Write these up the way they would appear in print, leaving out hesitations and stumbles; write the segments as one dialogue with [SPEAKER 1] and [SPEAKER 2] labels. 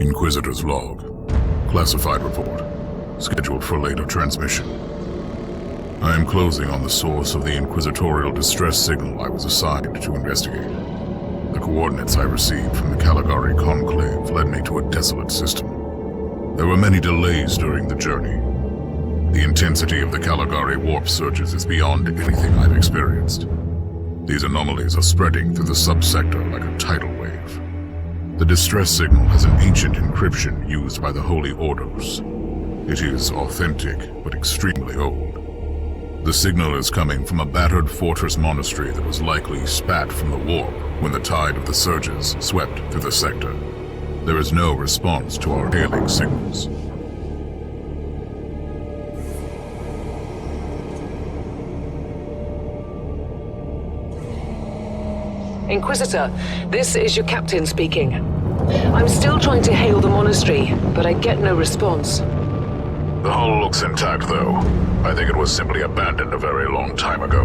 [SPEAKER 1] Inquisitor's log. Classified report. Scheduled for later transmission. I am closing on the source of the inquisitorial distress signal I was assigned to investigate. The coordinates I received from the Caligari Conclave led me to a desolate system. There were many delays during the journey. The intensity of the Caligari warp surges is beyond anything I've experienced. These anomalies are spreading through the subsector like a tidal wave. The distress signal has an ancient encryption used by the Holy Orders. It is authentic, but extremely old. The signal is coming from a battered fortress monastery that was likely spat from the warp when the tide of the surges swept through the sector. There is no response to our hailing signals.
[SPEAKER 2] Inquisitor, this is your captain speaking. I'm still trying to hail the monastery, but I get no response.
[SPEAKER 1] The hull looks intact, though. I think it was simply abandoned a very long time ago.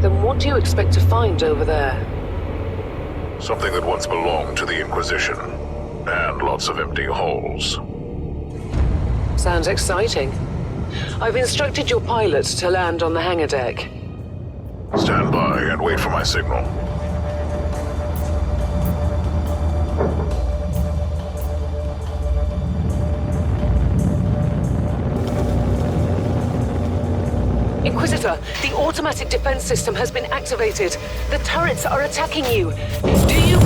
[SPEAKER 2] Then what do you expect to find over there?
[SPEAKER 1] Something that once belonged to the Inquisition, and lots of empty holes.
[SPEAKER 2] Sounds exciting. I've instructed your pilot to land on the hangar deck.
[SPEAKER 1] Stand by and wait for my signal.
[SPEAKER 2] Inquisitor, the automatic defense system has been activated. The turrets are attacking you. Do you...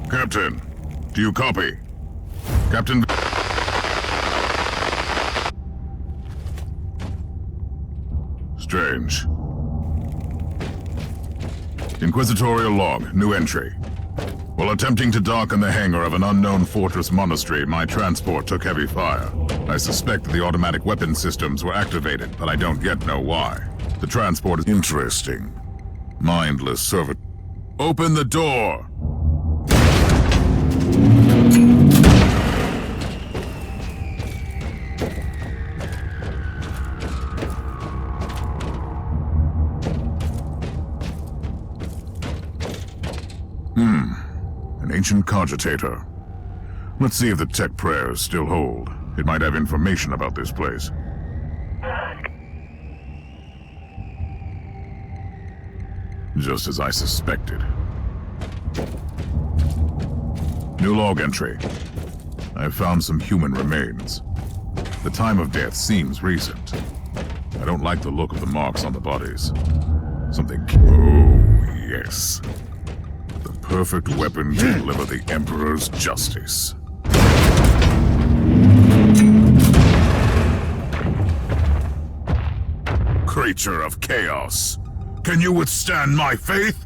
[SPEAKER 1] Captain, do you copy? Captain... Strange. Inquisitorial log, new entry. While attempting to dock in the hangar of an unknown fortress monastery, my transport took heavy fire. I suspect that the automatic weapon systems were activated, but I don't yet know why. The transport is interesting. Mindless servant. Open the door! An ancient cogitator. Let's see if the tech prayers still hold. It might have information about this place. Just as I suspected. New log entry. I have found some human remains. The time of death seems recent. I don't like the look of the marks on the bodies. Something... Oh, yes. The perfect weapon to deliver the Emperor's justice. Creature of chaos. Can you withstand my faith?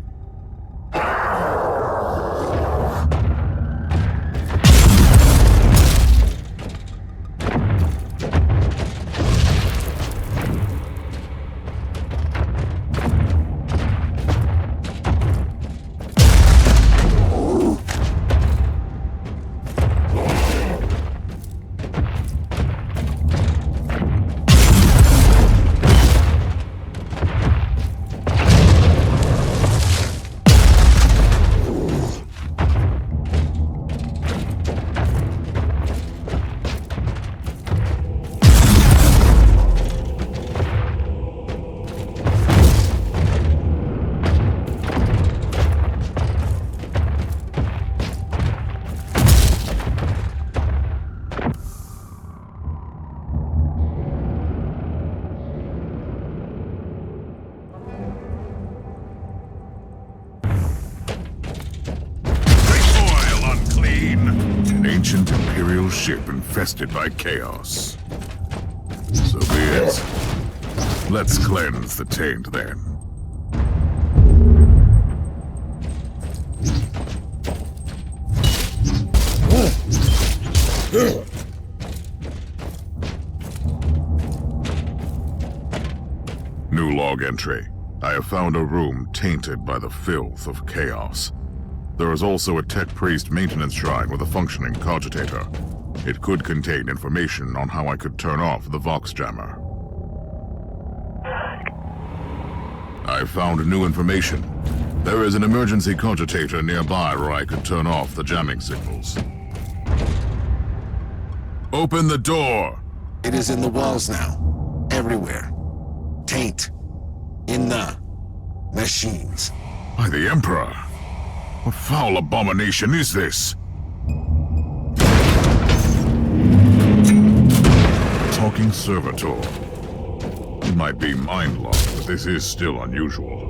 [SPEAKER 1] Ancient Imperial ship infested by chaos. So be it. Let's cleanse the taint then. log entry. I have found a room tainted by the filth of chaos. There is also a tech priest maintenance shrine with a functioning cogitator. It could contain information on how I could turn off the Vox jammer. I found new information. There is an emergency cogitator nearby where I could turn off the jamming signals. Open the door!
[SPEAKER 3] It is in the walls now. Everywhere. Taint. In the machines.
[SPEAKER 1] By the Emperor! What foul abomination is this? Talking servitor. It might be mind-locked, but this is still unusual.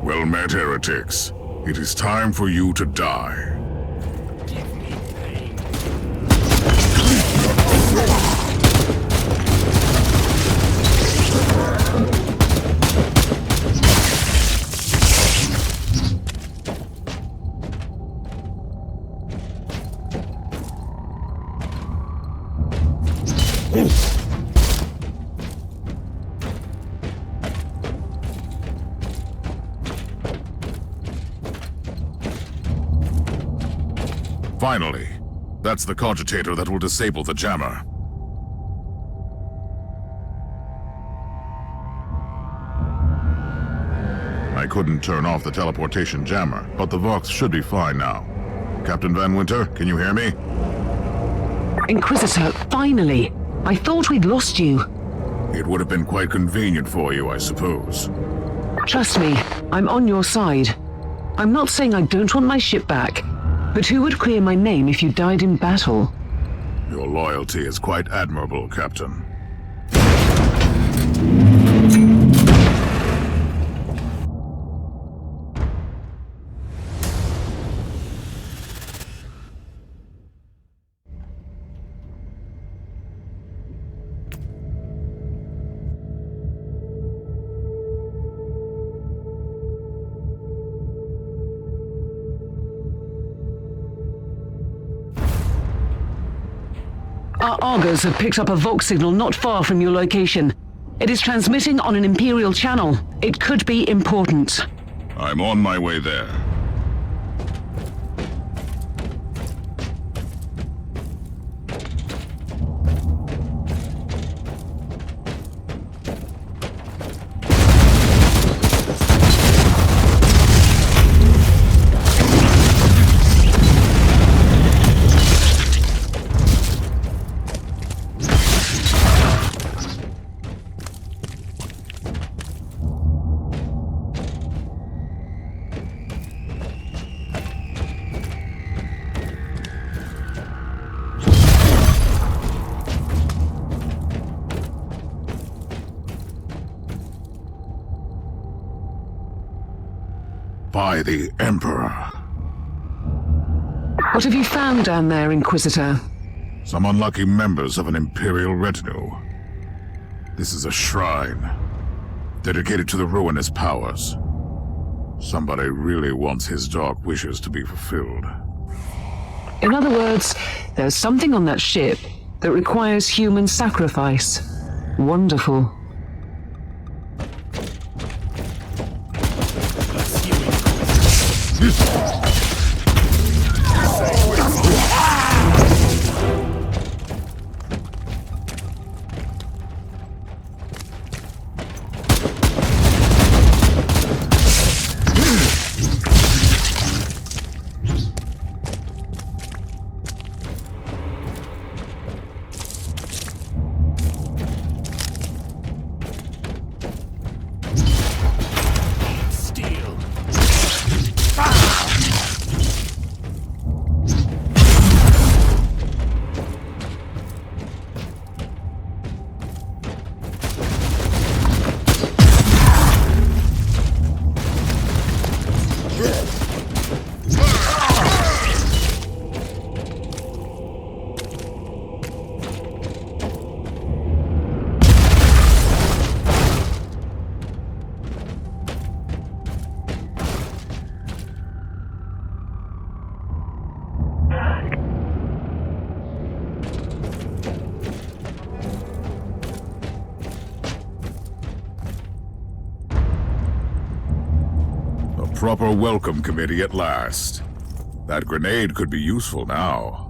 [SPEAKER 1] Well met, heretics. It is time for you to die. Finally, that's the cogitator that will disable the jammer. I couldn't turn off the teleportation jammer, but the Vox should be fine now. Captain Van Winter, can you hear me?
[SPEAKER 2] Inquisitor, finally! I thought we'd lost you.
[SPEAKER 1] It would have been quite convenient for you, I suppose.
[SPEAKER 2] Trust me, I'm on your side. I'm not saying I don't want my ship back, but who would clear my name if you died in battle?
[SPEAKER 1] Your loyalty is quite admirable, Captain.
[SPEAKER 2] Our augurs have picked up a Vox signal not far from your location. It is transmitting on an Imperial channel. It could be important.
[SPEAKER 1] I'm on my way there. By the Emperor.
[SPEAKER 2] What have you found down there, Inquisitor?
[SPEAKER 1] Some unlucky members of an Imperial retinue. This is a shrine, dedicated to the ruinous powers. Somebody really wants his dark wishes to be fulfilled.
[SPEAKER 2] In other words, there's something on that ship that requires human sacrifice. Wonderful.
[SPEAKER 1] proper welcome committee at last. That grenade could be useful now.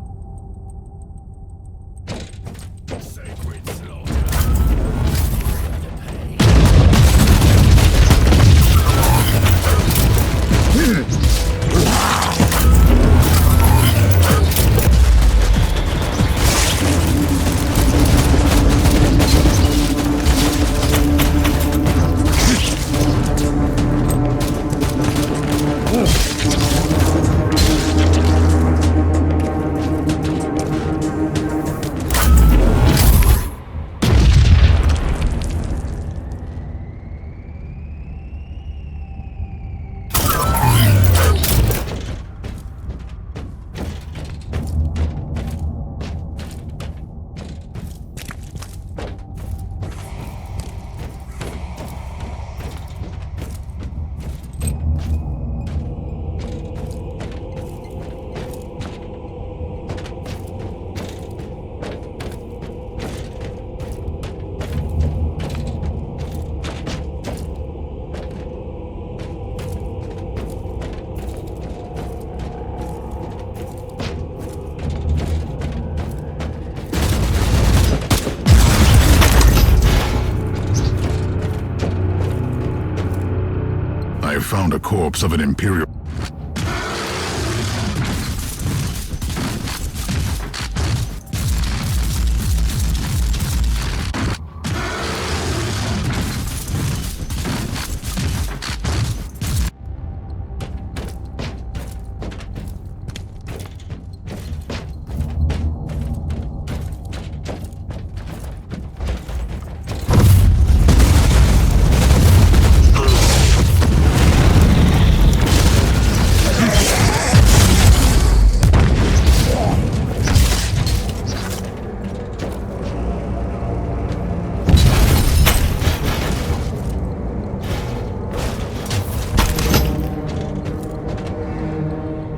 [SPEAKER 1] I have found a corpse of an Imperial...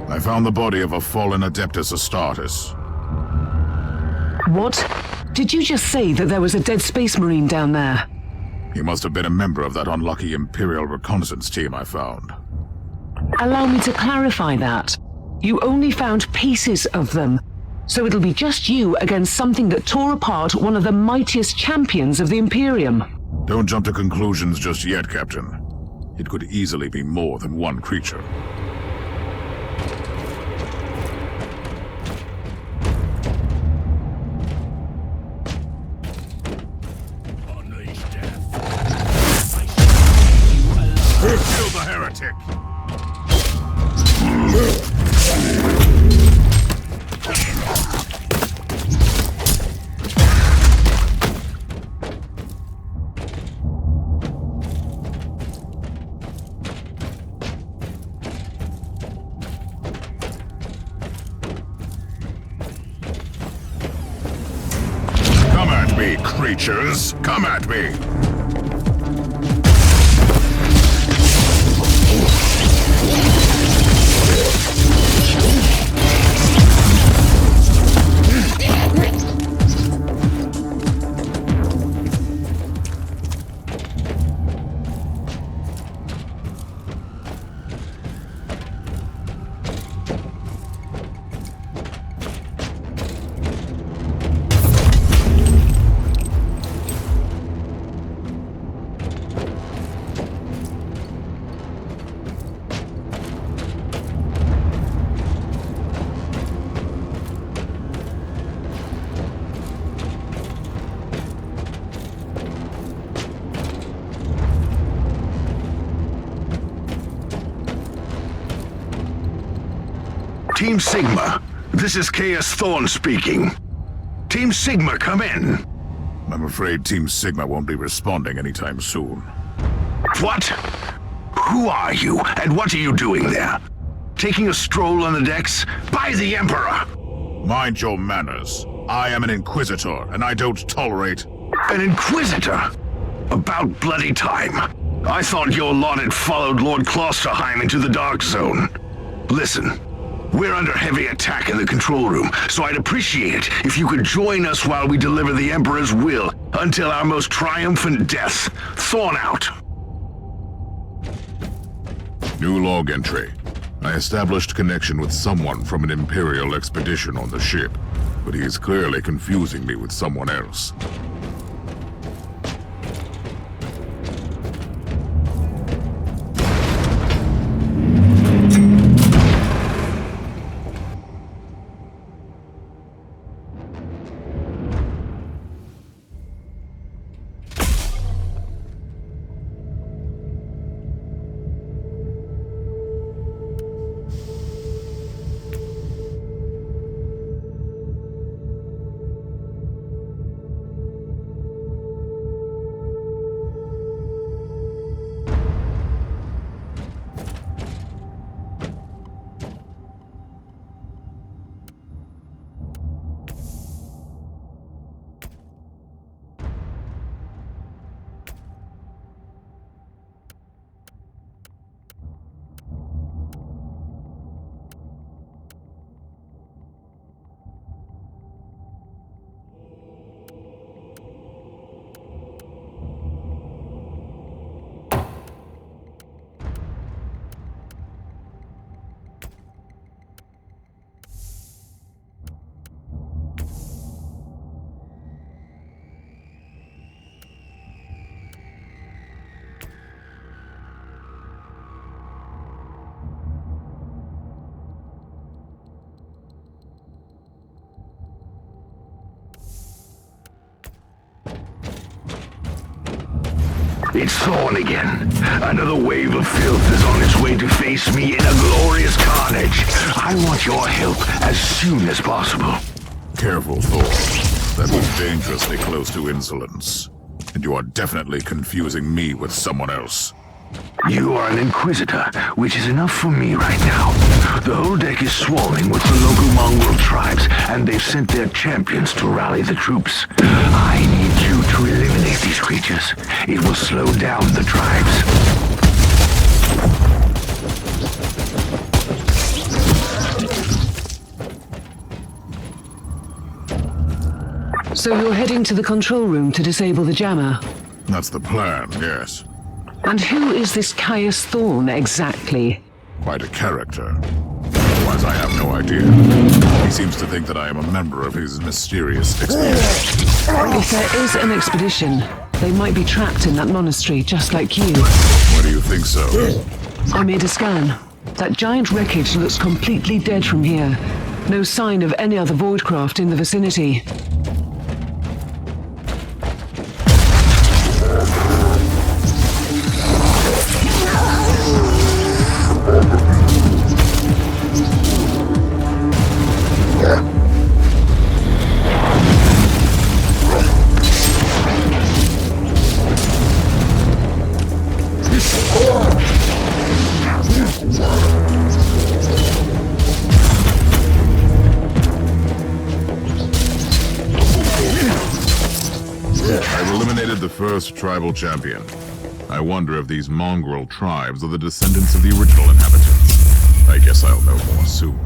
[SPEAKER 1] I found the body of a fallen Adeptus Astartes.
[SPEAKER 2] What? Did you just say that there was a dead Space Marine down there?
[SPEAKER 1] He must have been a member of that unlucky Imperial reconnaissance team I found.
[SPEAKER 2] Allow me to clarify that. You only found pieces of them, so it'll be just you against something that tore apart one of the mightiest champions of the Imperium.
[SPEAKER 1] Don't jump to conclusions just yet, Captain. It could easily be more than one creature. Kill the heretic! Come at me, creatures! Come at me!
[SPEAKER 4] Team Sigma, this is Chaos Thorn speaking. Team Sigma, come in.
[SPEAKER 1] I'm afraid Team Sigma won't be responding anytime soon.
[SPEAKER 4] What? Who are you, and what are you doing there? Taking a stroll on the decks? By the Emperor!
[SPEAKER 1] Mind your manners. I am an Inquisitor, and I don't tolerate...
[SPEAKER 4] An Inquisitor? About bloody time. I thought your lot had followed Lord Klosterheim into the Dark Zone. Listen, we're under heavy attack in the control room, so I'd appreciate it if you could join us while we deliver the Emperor's will until our most triumphant death. Thorn out.
[SPEAKER 1] New log entry. I established connection with someone from an Imperial expedition on the ship, but he is clearly confusing me with someone else.
[SPEAKER 4] It's Thorn again. Another wave of filth is on its way to face me in a glorious carnage. I want your help as soon as possible.
[SPEAKER 1] Careful, Thor. That was dangerously close to insolence. And you are definitely confusing me with someone else.
[SPEAKER 4] You are an Inquisitor, which is enough for me right now. The whole deck is swarming with the local mongrel tribes, and they've sent their champions to rally the troops. I need you to eliminate these creatures. It will slow down the tribes.
[SPEAKER 2] So you're heading to the control room to disable the jammer?
[SPEAKER 1] That's the plan, yes.
[SPEAKER 2] And who is this Caius Thorn exactly?
[SPEAKER 1] Quite a character. Otherwise, I have no idea. He seems to think that I am a member of his mysterious expedition.
[SPEAKER 2] If there is an expedition, they might be trapped in that monastery just like you.
[SPEAKER 1] Why do you think so?
[SPEAKER 2] I made a scan. That giant wreckage looks completely dead from here. No sign of any other voidcraft in the vicinity.
[SPEAKER 1] I've eliminated the first tribal champion. I wonder if these mongrel tribes are the descendants of the original inhabitants. I guess I'll know more soon.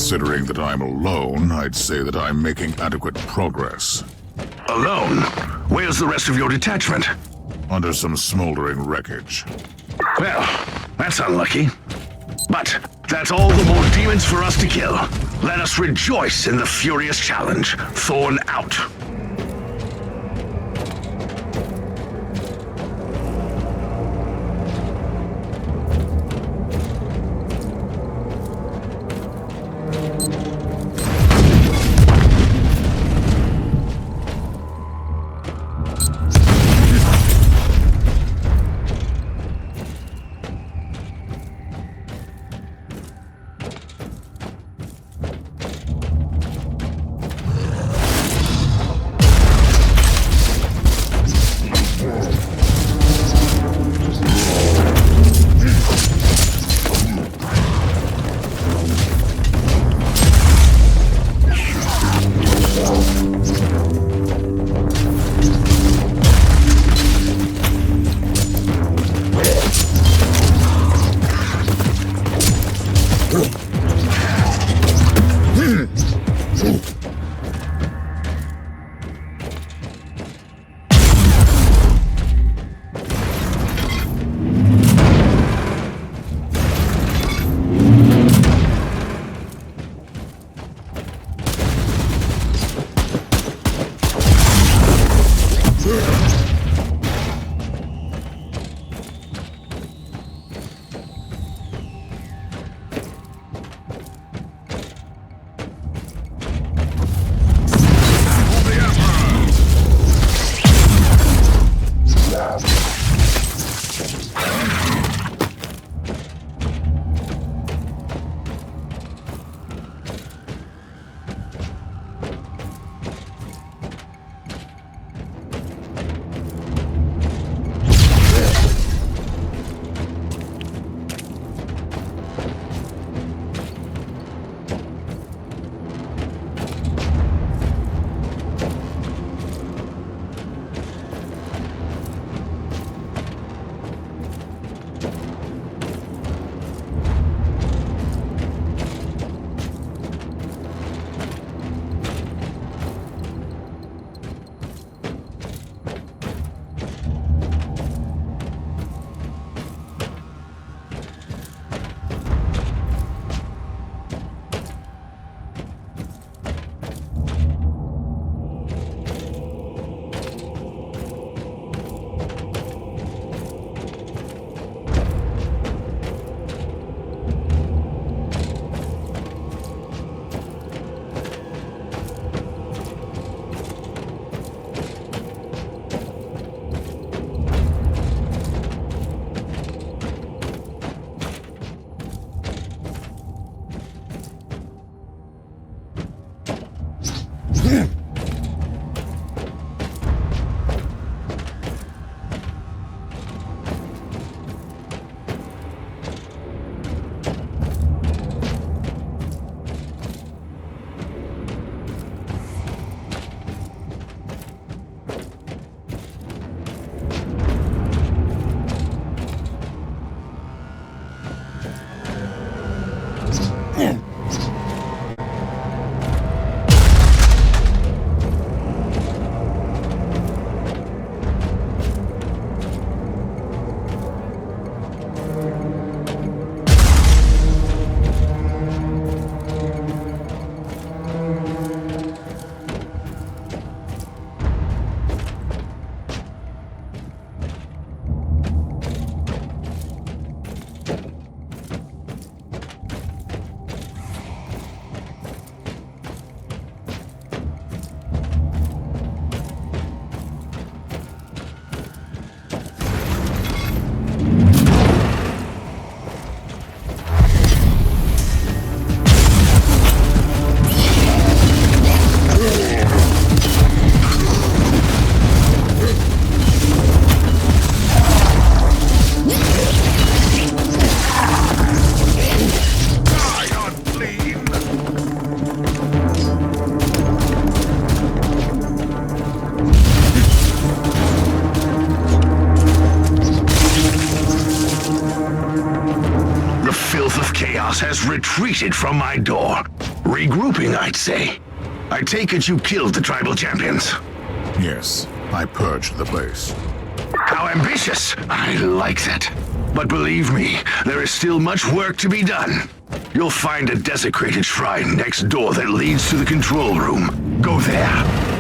[SPEAKER 1] Considering that I'm alone, I'd say that I'm making adequate progress.
[SPEAKER 4] Alone? Where's the rest of your detachment?
[SPEAKER 1] Under some smoldering wreckage.
[SPEAKER 4] Well, that's unlucky. But that's all the more demons for us to kill. Let us rejoice in the furious challenge. Thorn out. has retreated from my door. Regrouping, I'd say. I take it you killed the tribal champions.
[SPEAKER 1] Yes, I purged the place.
[SPEAKER 4] How ambitious! I like that. But believe me, there is still much work to be done. You'll find a desecrated shrine next door that leads to the control room. Go there.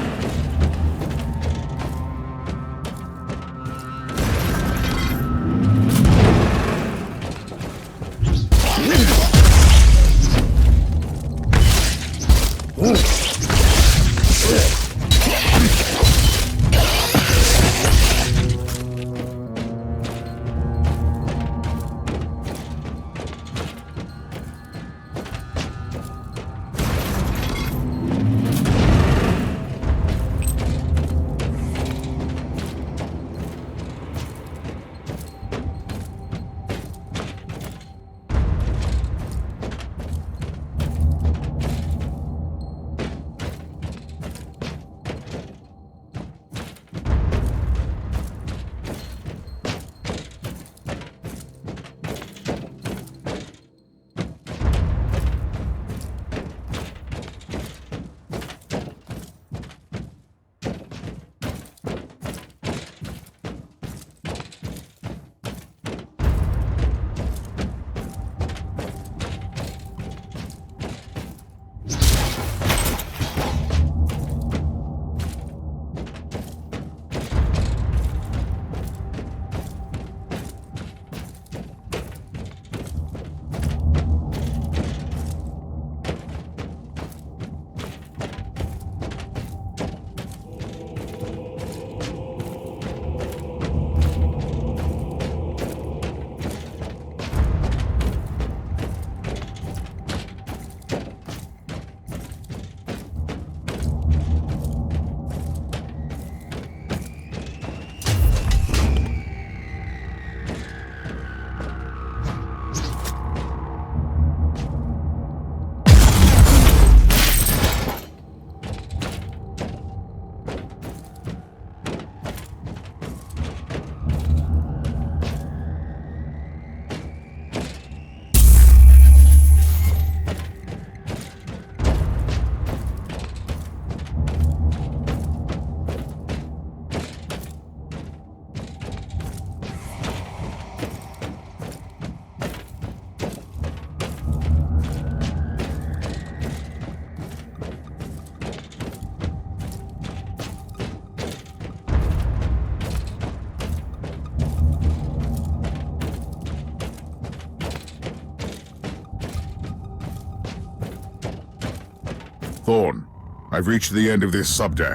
[SPEAKER 1] Thorn, I've reached the end of this subdeck.